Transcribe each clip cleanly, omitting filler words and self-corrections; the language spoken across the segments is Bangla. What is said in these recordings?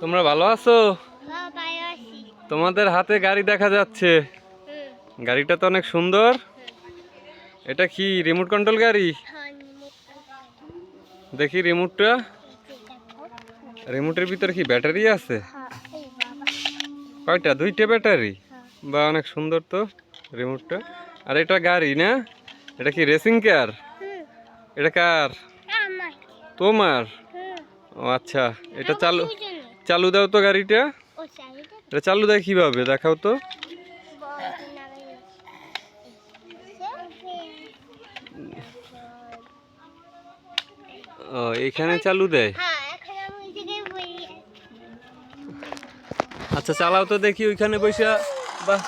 তোমরা ভালো আছো? তোমাদের হাতে গাড়ি দেখা যাচ্ছে। গাড়িটা তো অনেক সুন্দর। এটা কি রিমোট কন্ট্রোল গাড়ি? দেখি রিমোটটা। রিমোটের ভিতরে কি ব্যাটারি আছে? কয়টা? দুইটা ব্যাটারি। বা অনেক সুন্দর তো রিমোটটা। আর এটা গাড়ি না? এটা কি রেসিং কার? এটা কার? তোমার? ও আচ্ছা, এটা চালু চালু দাও তো গাড়িটা। এটা চালু দেয় কিভাবে দেখাও তো। ও এখানে চালু দেয়। আচ্ছা চালাও তো দেখি ওইখানে বসে। বাহ,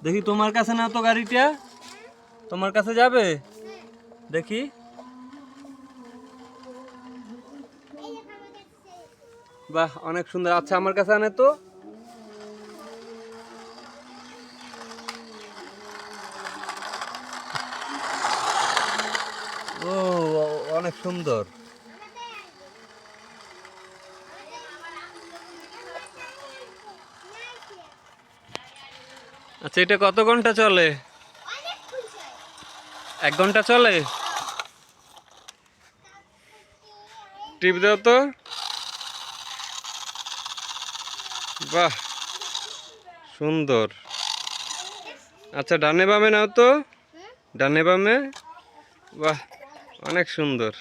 দেখি তোমার কাছে না তো গাড়িটা, তোমার কাছে যাবে দেখি। বাহ অনেক সুন্দর। আচ্ছা আমার কাছে আনে তো। ও অনেক সুন্দর। আচ্ছা এটা কত ঘন্টা চলে? 1 ঘন্টা চলে। টিপ দাও তো। বাহ সুন্দর। আচ্ছা ডানে বামে নাও তো, ডানে বামে। বাহ অনেক সুন্দর।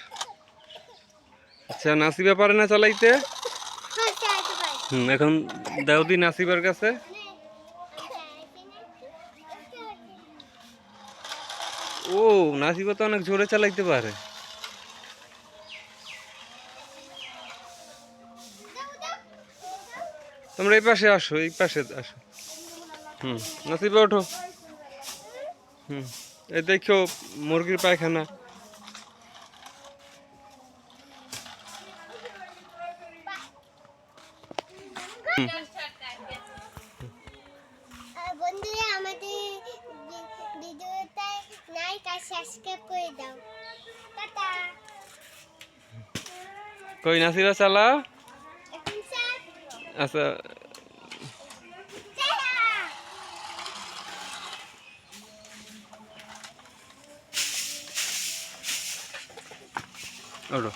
আচ্ছা নাসিবা পারে না চালাইতে? এখন দাও দি নাসিবার কাছে। ও নাসিবা তো অনেক জোরে চালাইতে পারে। তোমরা এই পাশে আসো, এই পাশে আসো। নাসিবা ওঠো। এই দেখো মুরগির পায়খানা। বন্ধুরা আমাদের ভিডিওটা লাইক আর সাবস্ক্রাইব করে দাও। টাটা। কই নাসিবা চালা। আচ্ছা ওঠো।